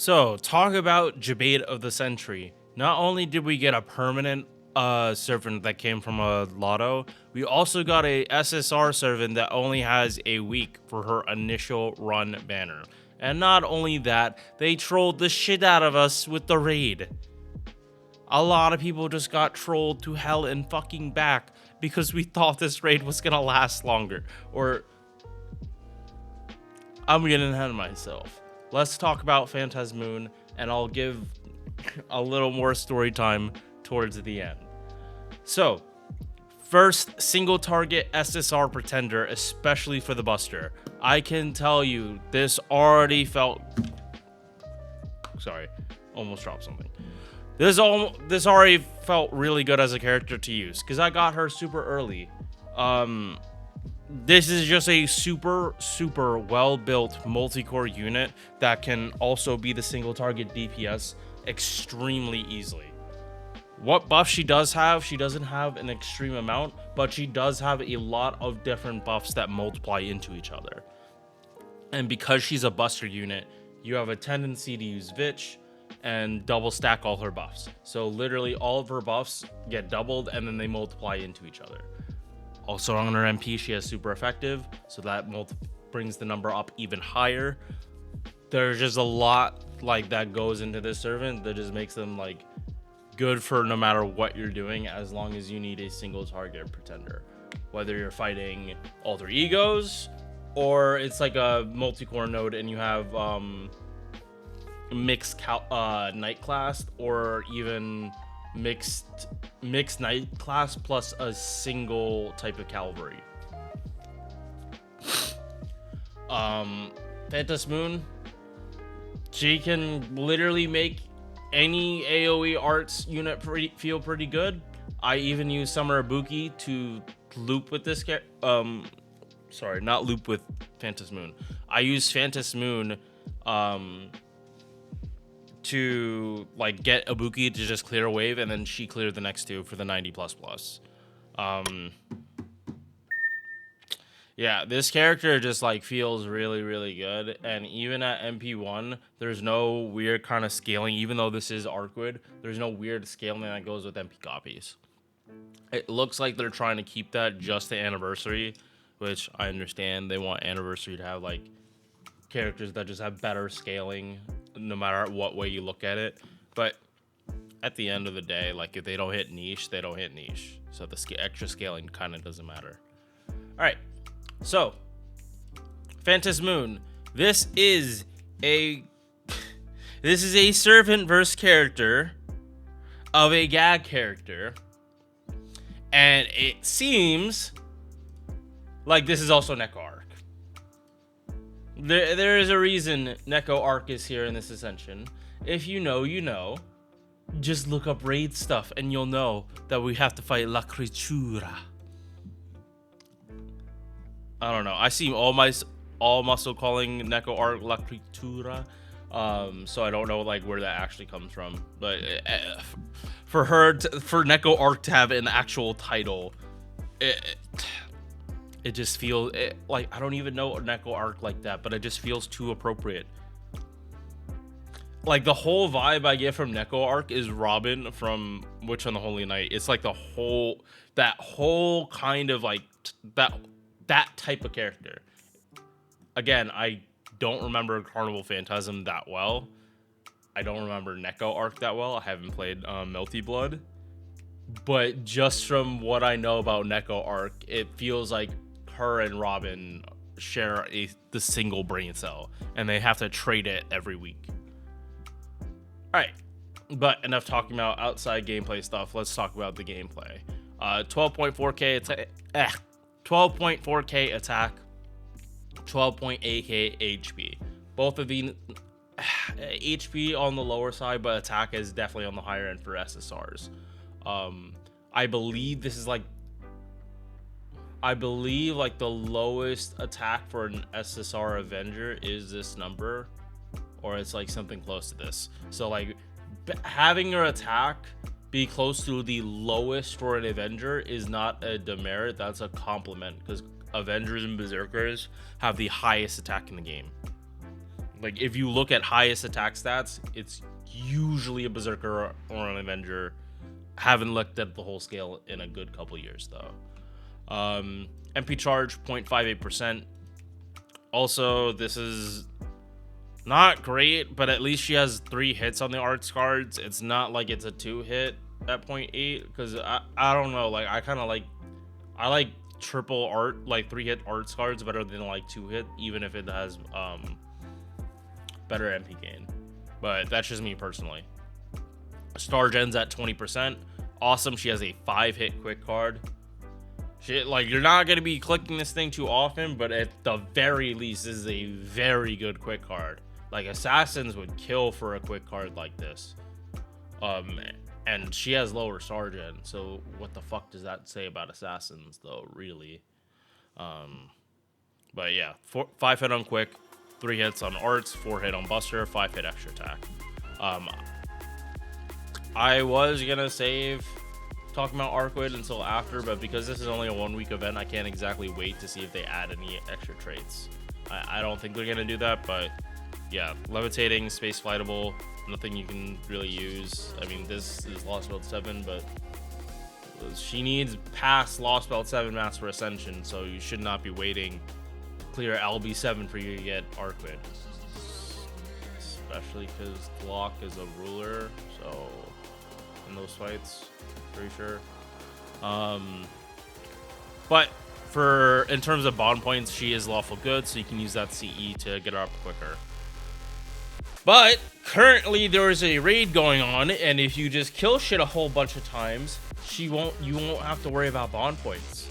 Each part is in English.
So, talk about debate of the century. Not only did we get a permanent servant that came from a lotto, we also got a SSR servant that only has a week for her initial run banner. And not only that, they trolled the shit out of us with the raid. A lot of people just got trolled to hell and fucking back because we thought this raid was gonna last longer. Or, I'm getting ahead of myself. Let's talk about Phantasmoon, and I'll give a little more story time towards the end. So, first single target SSR pretender, especially for the Buster. I can tell you, this already felt... Sorry, almost dropped something. This already felt really good as a character to use, because I got her super early. This is just a super well-built multi-core unit that can also be the single target DPS extremely easily. What buff she does have, she doesn't have an extreme amount, but she does have a lot of different buffs that multiply into each other. And because she's a Buster unit, you have a tendency to use Vitch and double stack all her buffs. So literally all of her buffs get doubled and then they multiply into each other. Also on her MP, she has super effective, so that brings the number up even higher. There's just a lot like that goes into this servant that just makes them like good for no matter what you're doing, as long as you need a single target pretender. Whether you're fighting alter egos, or it's like a multi-core node and you have mixed night class, or even mixed night class plus a single type of cavalry. Phantasmoon, she can literally make any AoE arts unit feel pretty good. I even use Summer Ibuki to loop with this sorry, not loop with Phantasmoon. I use Phantasmoon to like get Ibuki to just clear a wave, and then she cleared the next two for the 90++. Yeah, this character just like feels really good, and even at MP1 there's no weird kind of scaling. Even though this is Arcwood, there's no weird scaling that goes with MP copies. It looks like they're trying to keep that just the anniversary, which I understand. They want anniversary to have like characters that just have better scaling no matter what way you look at it. But at the end of the day, like if they don't hit niche, they don't hit niche. So the extra scaling kind of doesn't matter. All right, so Phantasmoon, this is a servant verse character of a gag character, and it seems like this is also Neko Arc. There is a reason Neko Arc is here in this Ascension. If you know, you know. Just look up raid stuff and you'll know that we have to fight La Creatura. I don't know. I see all muscle calling Neko Arc La Creatura. So I don't know like where that actually comes from. But for Neko Arc to have an actual title, it just feels like I don't even know a Neko Arc like that, but it just feels too appropriate. Like the whole vibe I get from Neko Arc is Robin from Witch on the Holy Night. It's like that whole kind of like that type of character. Again, I don't remember Carnival Phantasm that well. I don't remember Neko Arc that well. I haven't played Melty Blood. But just from what I know about Neko Arc, it feels like her and Robin share the single brain cell, and they have to trade it every week. All right, but enough talking about outside gameplay stuff. Let's talk about the gameplay. 12.4k 12.4k attack, 12.8k HP. Both of the HP on the lower side, but attack is definitely on the higher end for SSRs. I believe this is like the lowest attack for an SSR Avenger is this number, or it's like something close to this. So like having your attack be close to the lowest for an Avenger is not a demerit, that's a compliment, because Avengers and Berserkers have the highest attack in the game. Like, if you look at highest attack stats, it's usually a Berserker or an Avenger. Haven't looked at the whole scale in a good couple years, though. MP charge, 0.58%. Also, this is not great, but at least she has 3 hits on the arts cards. It's not like it's a 2-hit at 0.8, because I don't know, like, I like triple art, like 3-hit arts cards better than like 2-hit, even if it has better MP gain. But that's just me personally. Star Gen's at 20%. Awesome. She has a 5-hit quick card. Shit, like, you're not gonna be clicking this thing too often, but at the very least, this is a very good quick card. Like, assassins would kill for a quick card like this. And she has lower Star Gen, so what the fuck does that say about assassins, though, really? But yeah, 5-hit on quick, 3 hits on arts, 4-hit on buster, 5-hit extra attack. I was gonna save talking about Arcwood until after, but because this is only a 1-week event, I can't exactly wait to see if they add any extra traits. I don't think they're gonna do that, but yeah, levitating, space flightable, nothing you can really use. I mean, this is Lost Belt 7, but she needs past Lost Belt 7 Master Ascension, so you should not be waiting clear LB 7 for you to get Arcwood. Especially because Glock is a ruler, so in those fights, pretty sure. But in terms of bond points, she is lawful good, so you can use that CE to get her up quicker. But currently there is a raid going on, and if you just kill shit a whole bunch of times, you won't have to worry about bond points.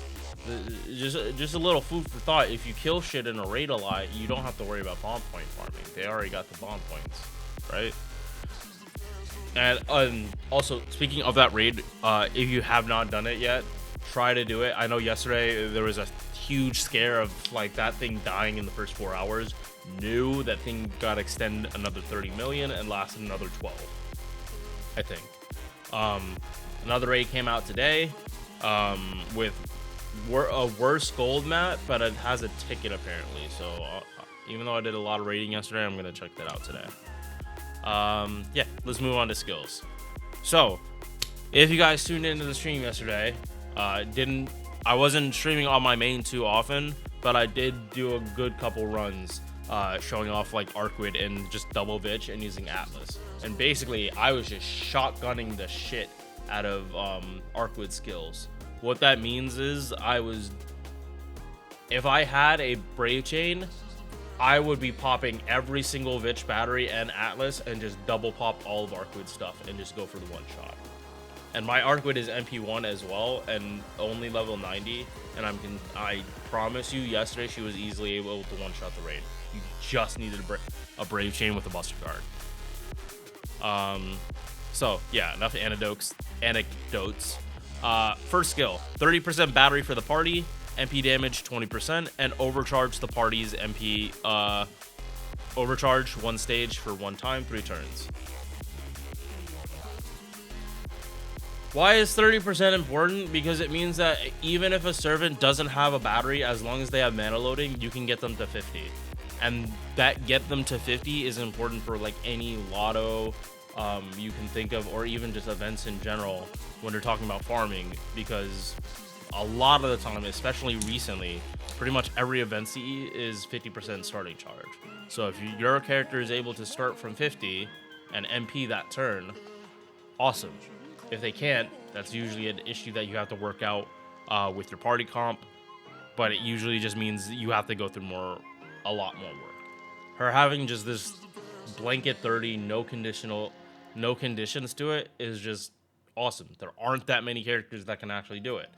Just a little food for thought. If you kill shit in a raid a lot, you don't have to worry about bond point farming. They already got the bond points, right? And also, speaking of that raid, if you have not done it yet, try to do it. I know yesterday there was a huge scare of like that thing dying in the first 4 hours. Knew that thing got extended another 30 million and lasted another 12, I think. Another raid came out today with a worse gold mat, but it has a ticket apparently. So even though I did a lot of raiding yesterday, I'm gonna check that out today. Yeah, let's move on to skills. So if you guys tuned into the stream yesterday, I wasn't streaming on my main too often, but I did do a good couple runs showing off like Arcwood and just double bitch and using Atlas. And basically I was just shotgunning the shit out of Arcwood skills. What that means is if I had a Brave Chain, I would be popping every single Vitch battery and Atlas and just double pop all of Arcwood stuff and just go for the one shot. And my Arcwood is MP1 as well and only level 90. And I promise you, yesterday she was easily able to one-shot the raid. You just needed a Brave Chain with a Buster Guard. So yeah, enough anecdotes. First skill, 30% battery for the party, MP damage 20%, and overcharge the party's MP. Overcharge 1 stage for 1 time, 3 turns. Why is 30% important? Because it means that even if a servant doesn't have a battery, as long as they have mana loading, you can get them to 50. And that get them to 50 is important for like any lotto you can think of, or even just events in general when you're talking about farming, because a lot of the time, especially recently, pretty much every event CE is 50% starting charge. So if your character is able to start from 50 and MP that turn, awesome. If they can't, that's usually an issue that you have to work out with your party comp, but it usually just means you have to go through a lot more work. Her having just this blanket 30, no conditions to it is just awesome. There aren't that many characters that can actually do it.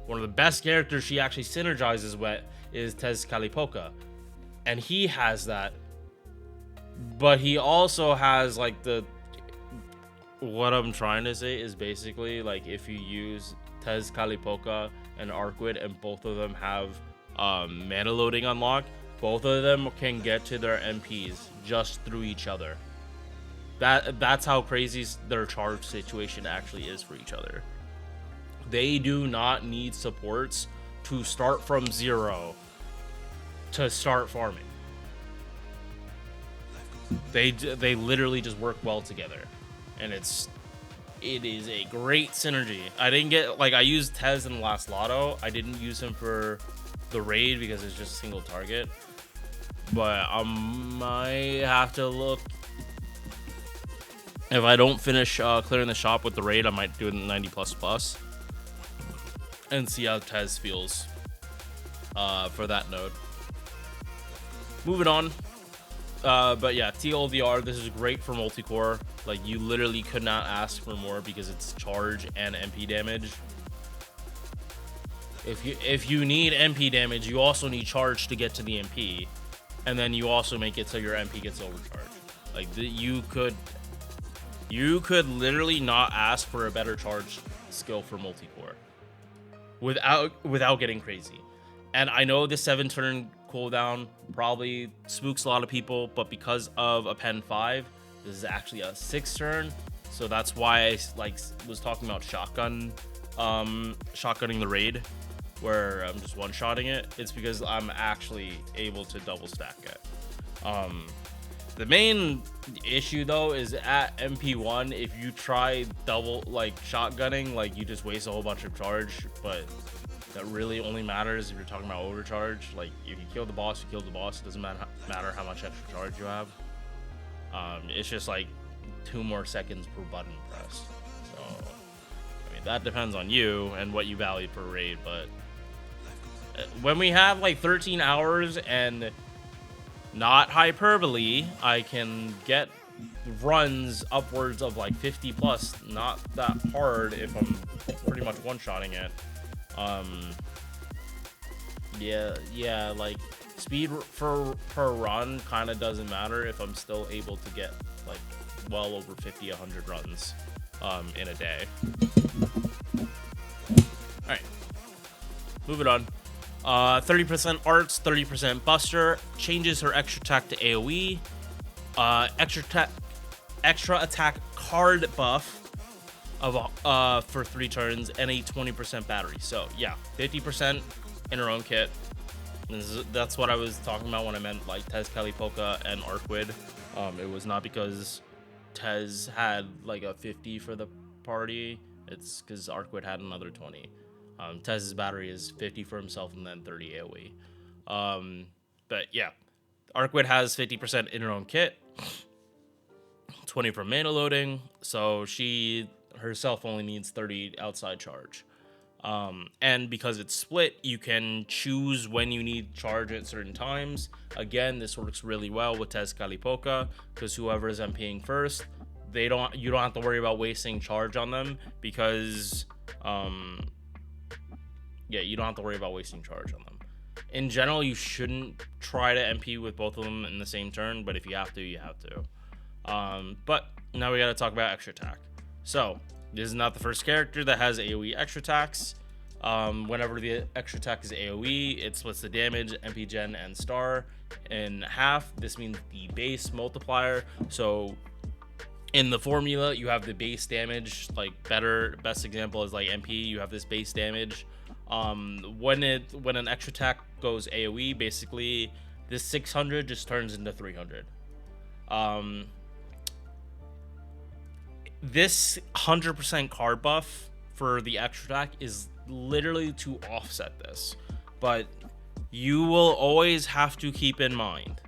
One of the best characters she actually synergizes with is Tezcatlipoca, and he has that, but he also has like what I'm trying to say is basically like if you use Tezcatlipoca and Arcwood and both of them have mana loading unlocked, both of them can get to their MPs just through each other. That's how crazy their charge situation actually is for each other. They do not need supports to start from 0 to start farming. They literally just work well together, and it is a great synergy. I didn't get, like, I used Tez in the last lotto. I didn't use him for the raid because it's just a single target, but I might have to look. If I don't finish clearing the shop with the raid, I might do it in 90++ and see how Tez feels for that node. Moving on. But yeah, TLDR, this is great for multi-core. Like, you literally could not ask for more because it's charge and MP damage. If you need MP damage, you also need charge to get to the MP, and then you also make it so your MP gets overcharged. Like, you could literally not ask for a better charge skill for multi-core without getting crazy. And I know the 7-turn cooldown probably spooks a lot of people, but because of a Pen 5, this is actually a 6-turn, so that's why I was talking about shotgunning the raid, where I'm just one-shotting it. It's because I'm actually able to double stack it. The main issue though is at MP1, if you try double shotgunning, you just waste a whole bunch of charge, but that really only matters if you're talking about overcharge. Like, if you kill the boss, you kill the boss. It doesn't matter how much extra charge you have. It's just like 2 more seconds per button press. So, I mean, that depends on you and what you value per raid. But when we have like 13 hours and not hyperbole, I can get runs upwards of like 50+. Not that hard if I'm pretty much one-shotting it. Yeah, like, speed per run kind of doesn't matter if I'm still able to get like well over 50, 100 runs in a day. All right, moving on. 30% arts, 30% buster, changes her extra attack to AoE, extra attack card buff of for 3 turns, and a 20% battery. So yeah, 50% in her own kit. That's what I was talking about when I meant like Tez, Kalipoka, and Arquid. It was not because Tez had like a 50 for the party. It's because Arquid had another 20. Tez's battery is 50 for himself and then 30 AoE. But yeah, Arquid has 50% in her own kit, 20 for mana loading, so she herself only needs 30 outside charge. And because it's split, you can choose when you need charge at certain times. Again, this works really well with Tez Kalipoka, because whoever is MPing first, you don't have to worry about wasting charge on them, because yeah, you don't have to worry about wasting charge on them. In general, you shouldn't try to MP with both of them in the same turn, but if you have to, you have to. But now we got to talk about extra attack. So this is not the first character that has AoE extra attacks. Whenever the extra attack is AoE, it splits the damage, MP gen, and star in half. This means the base multiplier. So in the formula, you have the base damage, like best example is like MP, you have this base damage. When an extra attack goes AoE, basically this 600 just turns into 300. This 100% card buff for the extra attack is literally to offset this, but you will always have to keep in mind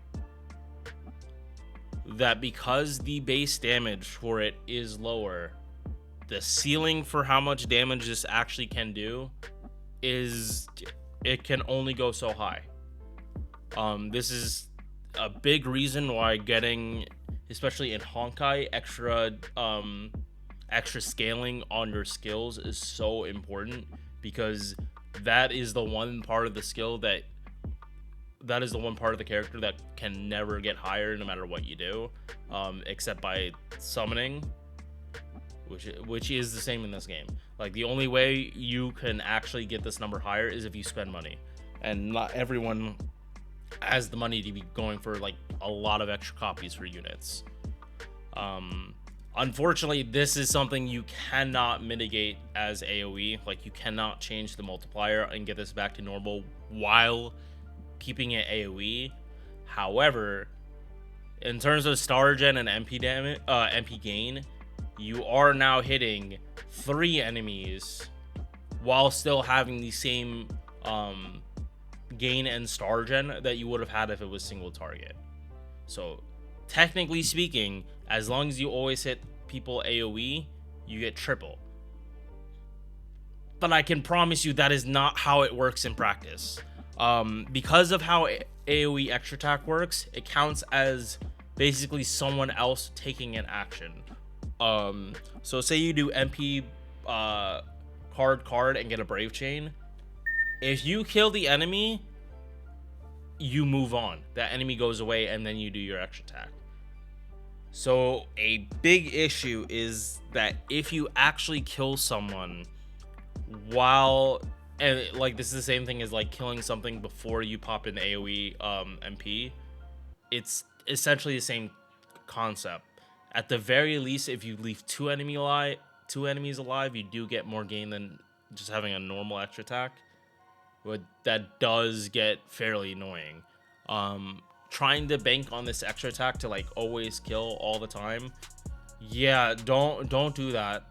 that because the base damage for it is lower, the ceiling for how much damage this actually can do is it can only go so high. This is a big reason why getting, especially in Honkai, extra scaling on your skills is so important, because that is the one part of the skill that is the one part of the character that can never get higher no matter what you do, except by summoning, which is the same in this game. Like, the only way you can actually get this number higher is if you spend money, and not everyone has the money to be going for like a lot of extra copies for units. Unfortunately, this is something you cannot mitigate as AoE. Like, you cannot change the multiplier and get this back to normal while keeping it AoE. However, In terms of star gen and MP damage, MP gain, you are now hitting 3 enemies while still having the same gain and star gen that you would have had if it was single target. So technically speaking, as long as you always hit people AoE, you get triple. But I can promise you that is not how it works in practice. Because of how AoE extra attack works, it counts as basically someone else taking an action. So say you do MP card and get a Brave Chain. If you kill the enemy, you move on. That enemy goes away and then you do your extra attack. So a big issue is that if you actually kill someone while, and like this is the same thing as like killing something before you pop an AoE MP, it's essentially the same concept. At the very least, if you leave 2 enemies alive, you do get more gain than just having a normal extra attack. But that does get fairly annoying. Trying to bank on this extra attack to like always kill all the time, yeah, don't do that.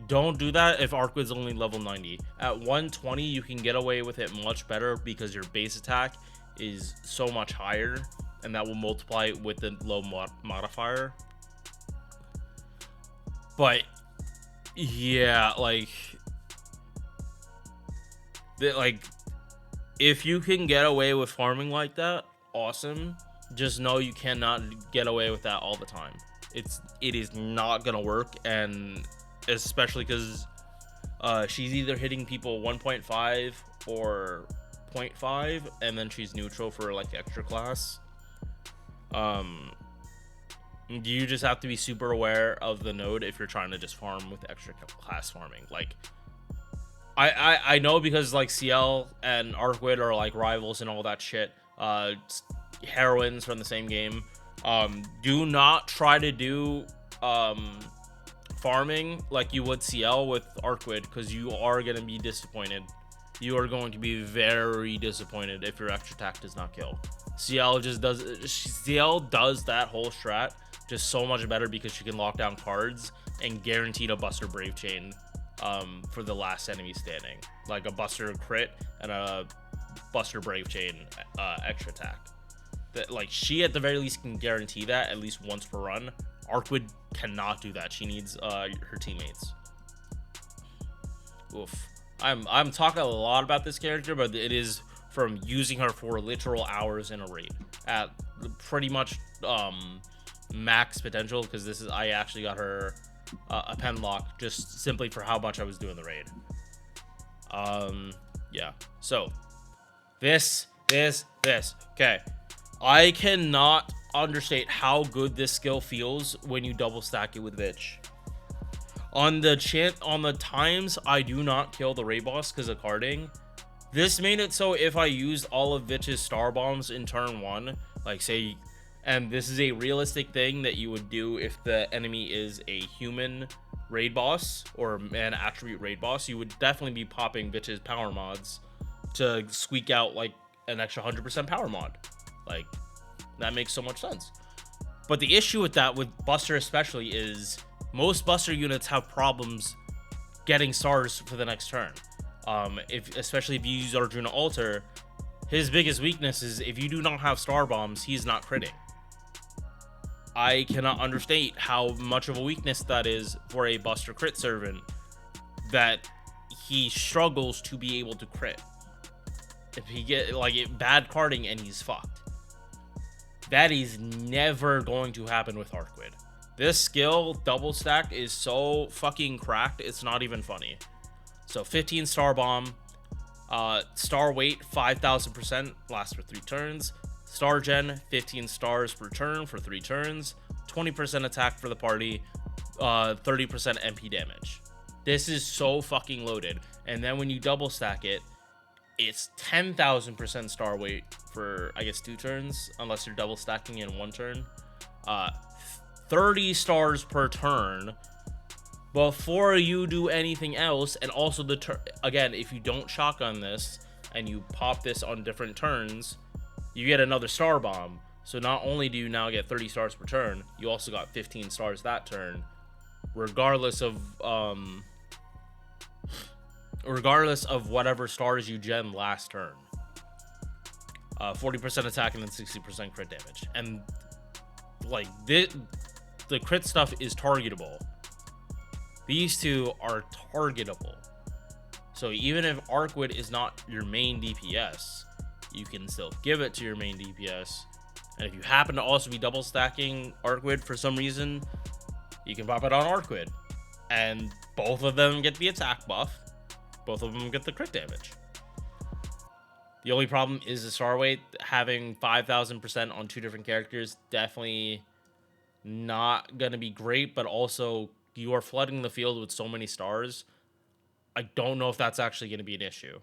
Don't do that if Arcwood's only level 90. At 120, you can get away with it much better because your base attack is so much higher, and that will multiply with the low modifier. But yeah, like if you can get away with farming like that, awesome. Just know you cannot get away with that all the time. It is not gonna work, and especially because she's either hitting people 1.5 or 0.5, and then she's neutral for like extra class. You just have to be super aware of the node if you're trying to just farm with extra class farming. Like I know, because like CL and Arcwood are like rivals and all that shit, heroines from the same game. Do not try to do farming like you would CL with Arcwood, because you are going to be disappointed. You are going to be very disappointed if your extra attack does not kill. CL does that whole strat just so much better because she can lock down cards and guaranteed a Buster Brave Chain for the last enemy standing, like a Buster crit and a Buster Brave Chain extra attack. That, like, she at the very least can guarantee that at least once per run. Arcwood cannot do that. She needs her teammates. Oof. I'm talking a lot about this character, but it is from using her for literal hours in a raid at pretty much max potential, because I actually got her a pen lock just simply for how much I was doing the raid. Yeah. So this. Okay. I cannot understate how good this skill feels when you double stack it with Vitch. On the times I do not kill the raid boss because of carding, this made it so if I used all of Vitch's star bombs in turn 1, like say, and this is a realistic thing that you would do if the enemy is a human raid boss or an attribute raid boss, you would definitely be popping Vitch's power mods to squeak out like an extra 100% power mod. Like, that makes so much sense. But the issue with that, with Buster especially, is most Buster units have problems getting stars for the next turn. Especially if you use Arjuna Alter, his biggest weakness is if you do not have star bombs, he's not critting. I cannot understate how much of a weakness that is for a Buster crit servant, that he struggles to be able to crit. If he get like bad carding and he's fucked. That is never going to happen with Arcwood. This skill, double stack, is so fucking cracked, it's not even funny. So 15 star bomb, star weight 5,000%, lasts for 3 turns. Star gen, 15 stars per turn for 3 turns. 20% attack for the party, 30% MP damage. This is so fucking loaded. And then when you double stack it, it's 10,000% star weight for, I guess, 2 turns, unless you're double stacking in 1 turn. 30 stars per turn before you do anything else. And also again, if you don't shotgun this and you pop this on different turns, you get another star bomb. So not only do you now get 30 stars per turn, you also got 15 stars that turn, regardless of whatever stars you gen last turn. 40% attack and then 60% crit damage. And like the crit stuff is targetable. These two are targetable. So even if Arcwood is not your main DPS, you can still give it to your main DPS. And if you happen to also be double stacking Arcwood for some reason, you can pop it on Arcwood. And both of them get the attack buff. Both of them get the crit damage. The only problem is the star weight. Having 5,000% on two different characters, definitely not going to be great, but also you are flooding the field with so many stars. I don't know if that's actually going to be an issue.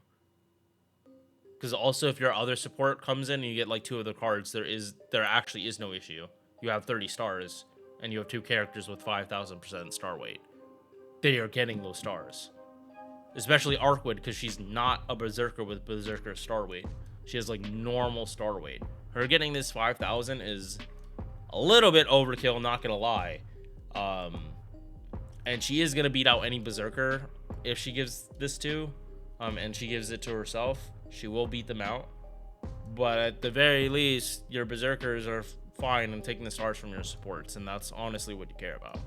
Because also if your other support comes in and you get like two of the cards, there actually is no issue. You have 30 stars and you have two characters with 5,000% star weight. They are getting those stars. Especially Arcwood, because she's not a Berserker with Berserker star weight. She has like normal star weight. Her getting this 5,000 is a little bit overkill, not gonna lie. And she is gonna beat out any Berserker if she gives this to. And she gives it to herself. She will beat them out. But at the very least, your Berserkers are fine and taking the stars from your supports, and that's honestly what you care about.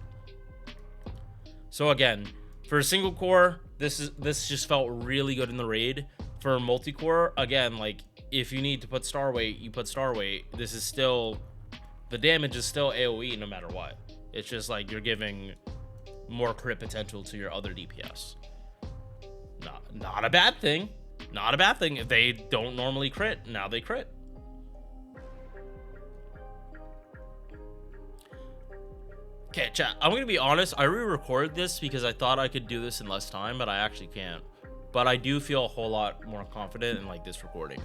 So again, for a single core, this just felt really good in the raid. For a multi-core, again, like if you need to put star weight, you put star weight. This is still, the damage is still AoE no matter what. It's just like you're giving more crit potential to your other DPS. Not a bad thing. Not a bad thing. If they don't normally crit, now they crit. Okay, chat, I'm gonna be honest, I re-recorded this because I thought I could do this in less time, but I actually can't. But I do feel a whole lot more confident in like this recording.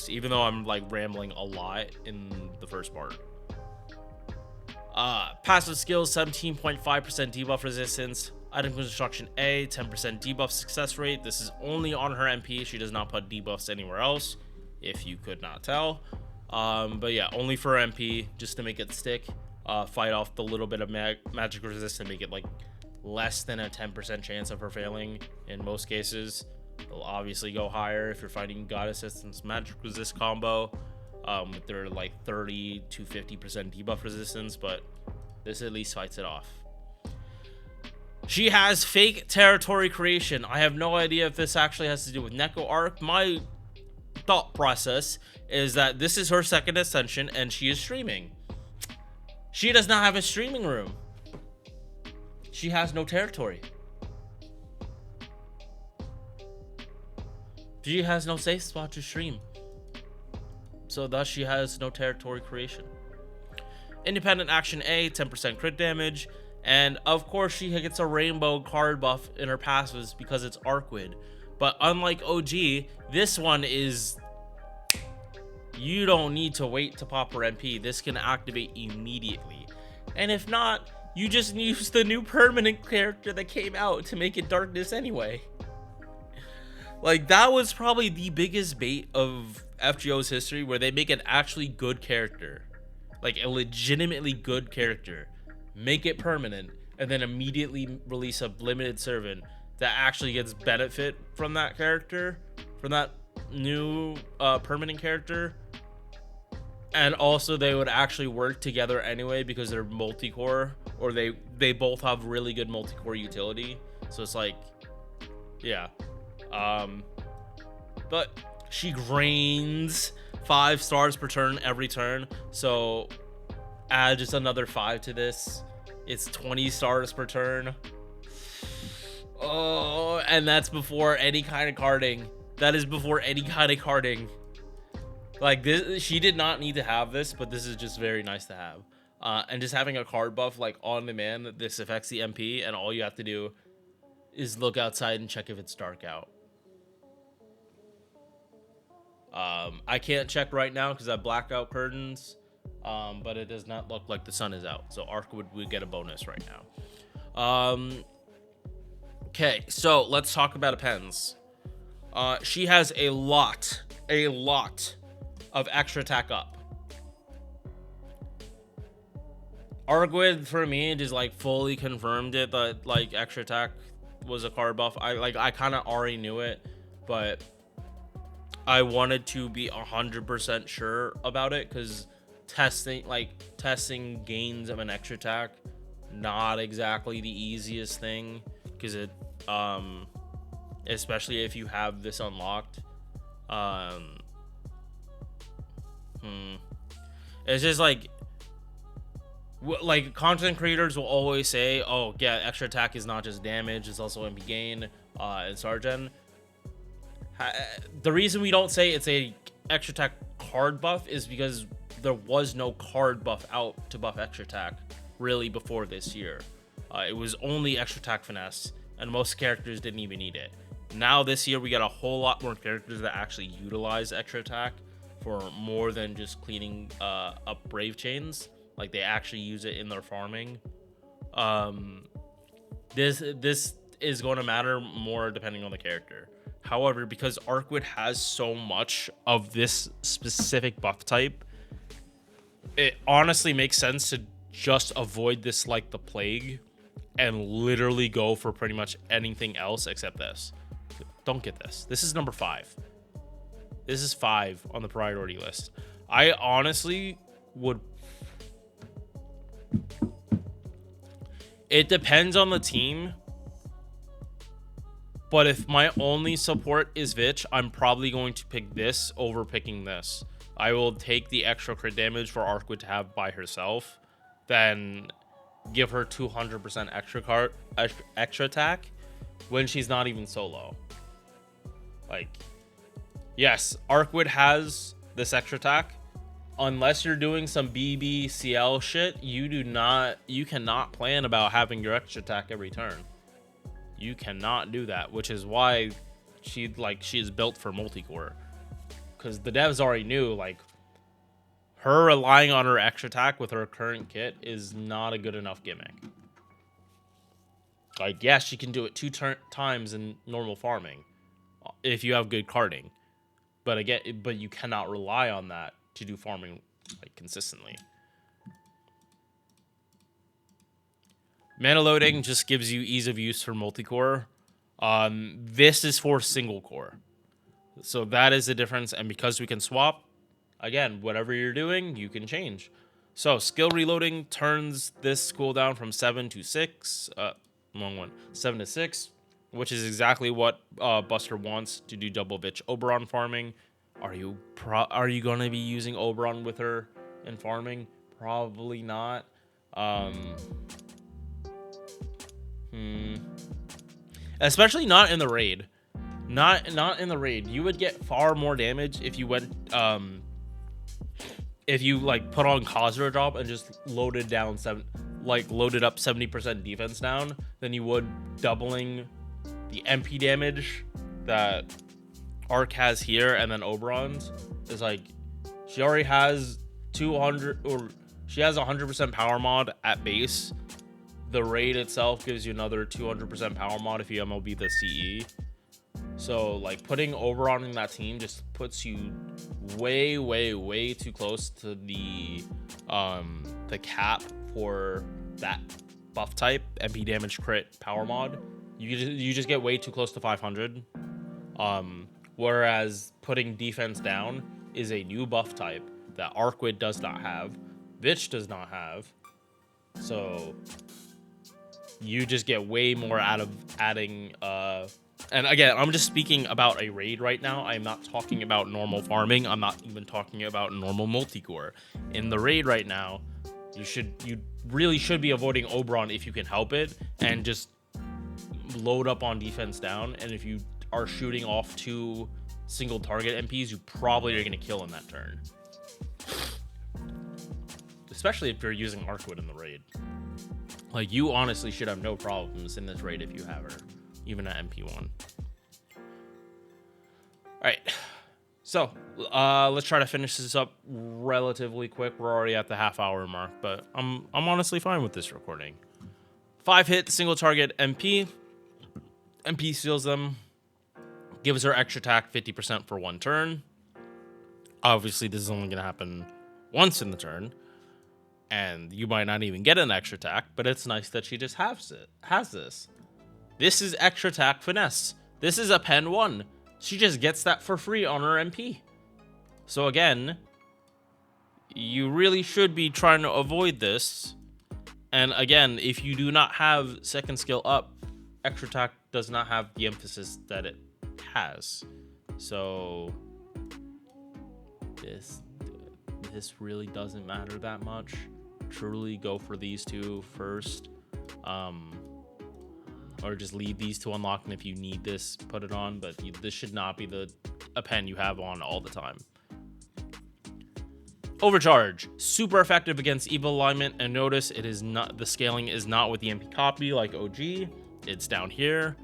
Even though I'm like rambling a lot in the first part. Passive skills, 17.5% debuff resistance. Item construction A, 10% debuff success rate. This is only on her MP. She does not put debuffs anywhere else, if you could not tell. But yeah, only for her MP, just to make it stick. Fight off the little bit of magic resist and make it like less than a 10% chance of her failing in most cases. It'll obviously go higher if you're fighting God Assistance magic resist combo with their like 30 to 50% debuff resistance, but this at least fights it off. She has fake territory creation. I have no idea if this actually has to do with Neko Arc. My thought process is that this is her second ascension and she is streaming. She does not have a streaming room. She has no territory. She has no safe spot to stream. So thus she has no territory creation. Independent action A, 10% crit damage. And of course she gets a rainbow card buff in her passives because it's Arcwood. But unlike OG, this one is... You don't need to wait to pop her MP. This can activate immediately. And if not, you just use the new permanent character that came out to make it darkness anyway. Like, that was probably the biggest bait of FGO's history, where they make an actually good character. Like, a legitimately good character. Make it permanent, and then immediately release a limited servant that actually gets benefit from that character, from that new permanent character. And also they would actually work together anyway because they're multi-core, or they both have really good multi-core utility. So it's like, yeah. But she grains 5 stars per turn every turn, so add just another 5 to this. It's 20 stars per turn. Oh, and that's before any kind of carding. That is before any kind of carding. Like, this, she did not need to have this, but this is just very nice to have. And just having a card buff like on demand, this affects the MP, and all you have to do is look outside and check if it's dark out. I can't check right now because I have blackout curtains, but it does not look like the sun is out, so Arc would get a bonus right now. Okay, so let's talk about Appends. She has a lot of extra attack up. Argwid for me just like fully confirmed it that like extra attack was a card buff. I kind of already knew it, but I wanted to be 100% sure about it because testing gains of an extra attack, not exactly the easiest thing because it especially if you have this unlocked. It's just like content creators will always say, oh yeah, extra attack is not just damage, it's also MP gain and Sargen. The reason we don't say it's a extra attack card buff is because there was no card buff out to buff extra attack really before this year. It was only extra attack finesse, and most characters didn't even need it. Now this year we got a whole lot more characters that actually utilize extra attack for more than just cleaning up brave chains. Like they actually use it in their farming. This is going to matter more depending on the character. However, because Arcwood has so much of this specific buff type, it honestly makes sense to just avoid this like the plague and literally go for pretty much anything else except this. Don't get this. This is number 5. This is 5 on the priority list. I honestly would... It depends on the team. But if my only support is Vitch, I'm probably going to pick this over picking this. I will take the extra crit damage for Arcwood to have by herself, then give her 200% extra attack when she's not even solo. Like, yes, Arcwood has this extra attack. Unless you're doing some BBCL shit, you cannot plan about having your extra attack every turn. You cannot do that, which is why she is built for multi-core. Because the devs already knew, like, her relying on her extra attack with her current kit is not a good enough gimmick. Like, yes, she can do it 2 times in normal farming if you have good carding. But again, you cannot rely on that to do farming like consistently. Mana loading just gives you ease of use for multi-core. This is for single core. So that is the difference. And because we can swap, again, whatever you're doing, you can change. So skill reloading turns this cooldown from 7 to 6. Wrong one. 7 to 6, which is exactly what Buster wants to do double Vitch Oberon farming. Are you going to be using Oberon with her in farming? Probably not. Especially not in the raid. Not in the raid. You would get far more damage if you went if you like put on Khazra drop and just loaded up 70% defense down than you would doubling the MP damage that Arc has here, and then Oberon's is like she already has 200 or she has 100% power mod at base. The raid itself gives you another 200% power mod if you MLB the CE. So like putting Oberon in that team just puts you way too close to the cap for that buff type, MP damage crit power mod. You just get way too close to 500. Whereas putting defense down is a new buff type that Arcwood does not have, Vitch does not have. So you just get way more out of adding and again, I'm just speaking about a raid right now. I'm not talking about normal farming. I'm not even talking about normal multi-core. In the raid right now, you really should be avoiding Oberon if you can help it, and just load up on defense down. And if you are shooting off 2 single target MPs, you probably are going to kill in that turn. Especially if you're using Arcwood in the raid. Like, you honestly should have no problems in this raid if you have her, even at MP1. Alright, so let's try to finish this up relatively quick. We're already at the half-hour mark, but I'm honestly fine with this recording. 5-hit single target MP. MP steals them. Gives her extra attack 50% for 1 turn. Obviously, this is only going to happen once in the turn. And you might not even get an extra attack, but it's nice that she just has this. This is extra attack finesse. This is a pen 1. She just gets that for free on her MP. So again, you really should be trying to avoid this. And again, if you do not have second skill up, extra attack does not have the emphasis that it has. So this really doesn't matter that much. Truly go for these two first, or just leave these two unlocked, and if you need this, put it on. But this should not be a pen you have on all the time. Overcharge, super effective against evil alignment, and notice it is not, the scaling is not with the MP copy like OG. It's down here,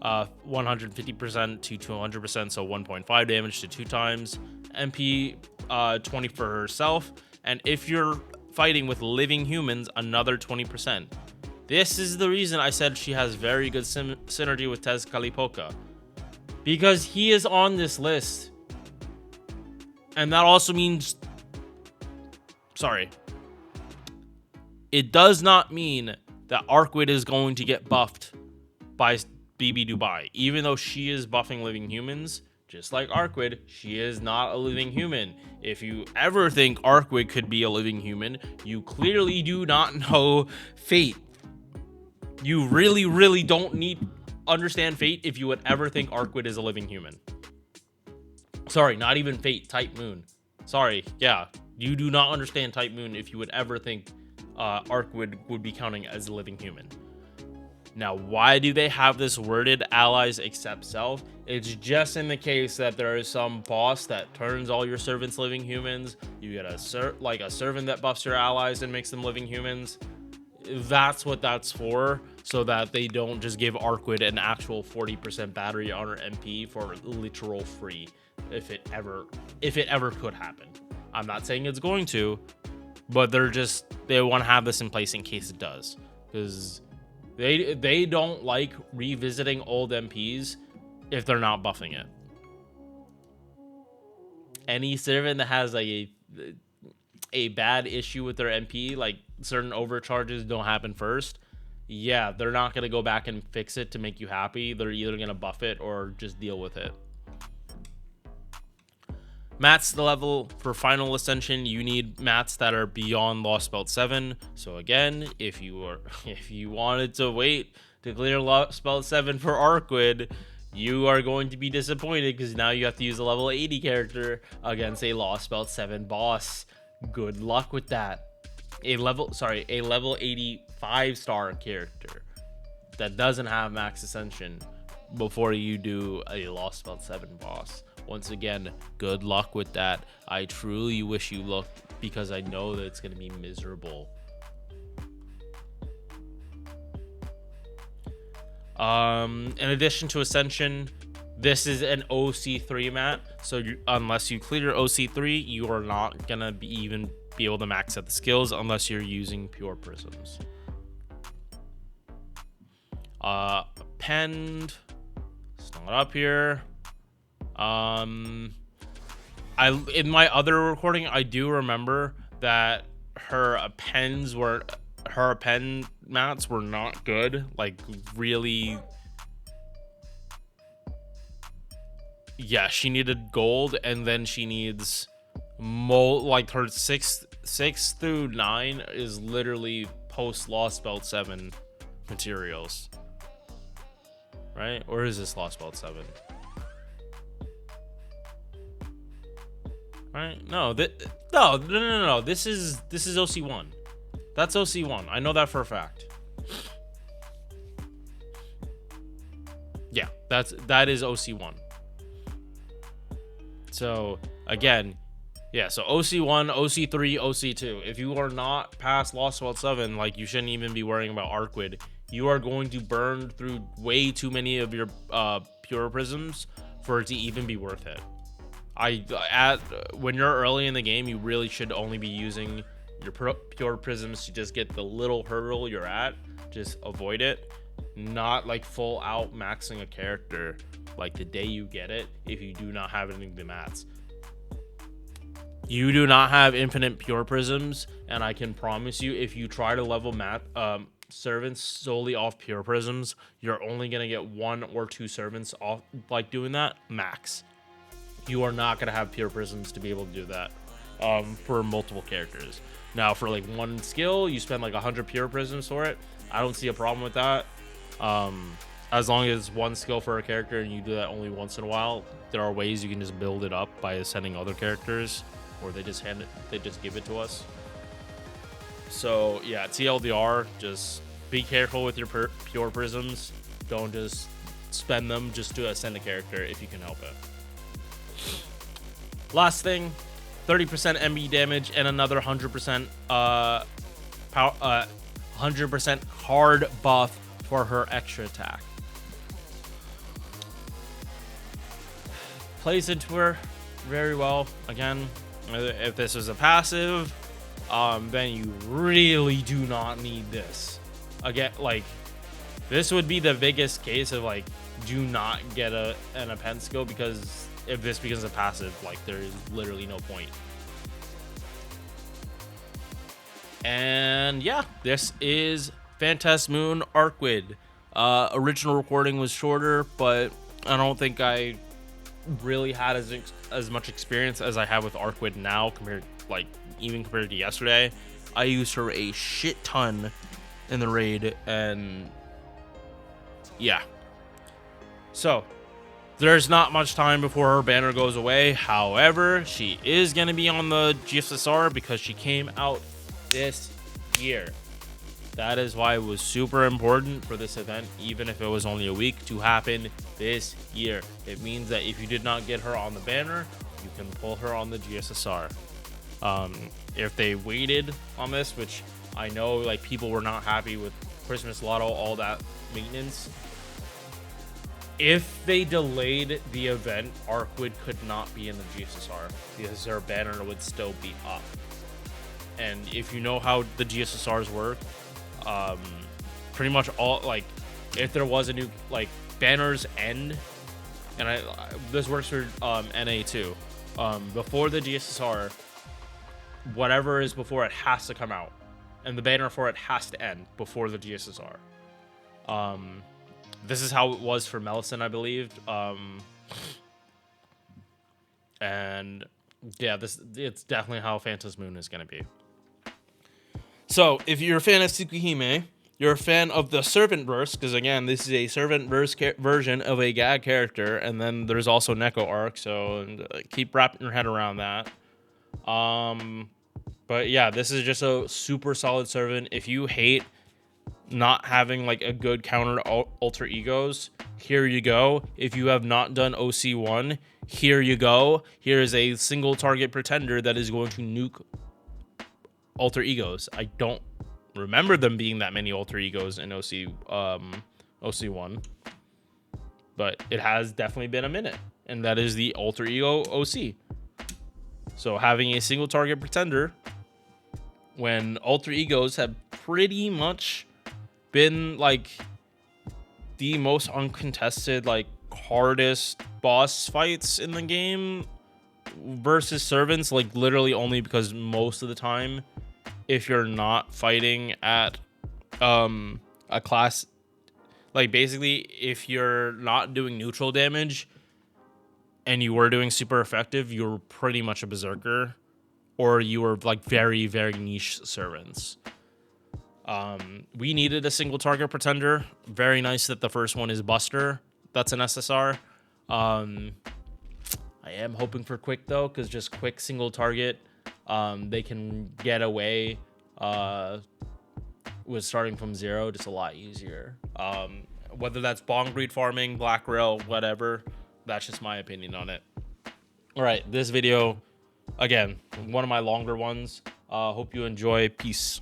150% to 200%, so 1.5 damage to 2 times. MP 20 for herself, and if you're fighting with living humans, another 20%. This is the reason I said she has very good synergy with Tezcatlipoca, because he is on this list, and that also means, sorry, it does not mean that Arkwid is going to get buffed by BB Dubai, even though she is buffing living humans. Just like Arkwid, she is not a living human. If you ever think Arkwid could be a living human, you clearly do not know Fate. You really, really don't understand Fate if you would ever think Arkwid is a living human. Sorry, not even Fate, Type Moon. Sorry, yeah. You do not understand Type Moon if you would ever think Arkwid would be counting as a living human. Now, why do they have this worded allies except self? It's just in the case that there is some boss that turns all your servants living humans. You get a servant that buffs your allies and makes them living humans. That's what that's for, so that they don't just give Arkwid an actual 40% battery on her MP for literal free, if it ever could happen. I'm not saying it's going to, but they want to have this in place in case it does, because they don't like revisiting old MPs if they're not buffing it. Any servant that has like a bad issue with their MP, like certain overcharges don't happen first, yeah, they're not going to go back and fix it to make you happy. They're either going to buff it or just deal with it. Mats the level for final ascension, you need mats that are beyond Lost Belt 7. So again, if you wanted to wait to clear Lost Belt 7 for Arkwid, you are going to be disappointed, because now you have to use a level 80 character against a Lost Belt 7 boss. Good luck with that. A level 85 star character that doesn't have max ascension before you do a Lost Belt 7 boss. Once again, good luck with that. I truly wish you luck, because I know that it's going to be miserable. In addition to Ascension, this is an OC3 mat. So unless you clear OC3, you are not going to even be able to max out the skills unless you're using pure prisms. Penned. It's not up here. In my other recording, I do remember that her pen mats were not good. Like, really, yeah, she needed gold, and then she needs like her 6 through 9 is literally post Lost Belt 7 materials, right? Or is this Lost Belt 7? Right? No. This is OC1. That's OC1. I know that for a fact. Yeah, that is OC1. So again, yeah. So OC1, OC3, OC2. If you are not past Lost World 7, like, you shouldn't even be worrying about Arkwid. You are going to burn through way too many of your pure prisms for it to even be worth it. When you're early in the game, you really should only be using your pure prisms to just get the little hurdle you're at. Just avoid it. Not like full out maxing a character like the day you get it if you do not have any of the mats. You do not have infinite pure prisms, and I can promise you, if you try to level servants solely off pure prisms, you're only gonna get 1 or 2 servants off, like, doing that max. You are not gonna have pure prisms to be able to do that for multiple characters. Now, for like 1 skill, you spend like 100 pure prisms for it. I don't see a problem with that. As long as 1 skill for a character and you do that only once in a while, there are ways you can just build it up by sending other characters, or they just give it to us. So yeah, TLDR, just be careful with your pure prisms. Don't just spend them just to ascend a character if you can help it. Last thing, 30% MB damage and another 100% 100% hard buff for her extra attack. Plays into her very well. Again, if this was a passive, then you really do not need this. Again, like, this would be the biggest case of like, do not get an append skill, because if this becomes a passive, like, there is literally no point. And yeah, this is Phantasmoon Arcwid. Original recording was shorter, but I don't think I really had as much experience as I have with Arcwid now, even compared to yesterday. I used her a shit ton in the raid, and yeah. So there's not much time before her banner goes away. However, she is going to be on the GSSR because she came out this year. That is why it was super important for this event, even if it was only a week, to happen this year. It means that if you did not get her on the banner, you can pull her on the GSSR. If they waited on this, which I know like people were not happy with Christmas Lotto, all that maintenance. If they delayed the event, Arcwid could not be in the GSSR because her banner would still be up. And if you know how the GSSRs work, pretty much all, like, if there was a new, like, banners end, and this works for NA too. Before the GSSR, whatever is before it has to come out, and the banner for it has to end before the GSSR. This is how it was for Melisande, I believe. And yeah, it's definitely how Phantasmoon is going to be. So if you're a fan of Tsukihime, you're a fan of the Servant Verse, because again, this is a Servant Verse version of a gag character, and then there's also Neko arc, so keep wrapping your head around that. But yeah, this is just a super solid servant. If you hate not having like a good counter to alter egos, here you go. If you have not done OC1, here you go. Here is a single target pretender that is going to nuke alter egos. I don't remember them being that many alter egos in OC1, but it has definitely been a minute, and that is the alter ego OC. So having a single target pretender when alter egos have pretty much been like the most uncontested, like, hardest boss fights in the game versus servants, like literally only because most of the time, if you're not fighting at a class, like basically if you're not doing neutral damage and you were doing super effective, you're pretty much a berserker, or you were like very, very niche servants. We needed a single target pretender. Very nice that the first one is Buster. That's an SSR. I am hoping for Quick though, because just Quick single target, they can get away with starting from 0 just a lot easier. Whether that's bong breed farming, black rail, whatever, that's just my opinion on it. All right, this video, again, one of my longer ones. Hope you enjoy. Peace.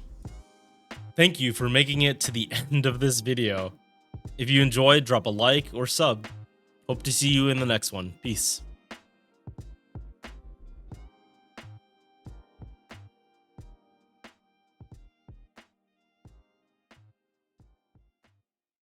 Thank you for making it to the end of this video. If you enjoyed, drop a like or sub. Hope to see you in the next one. Peace.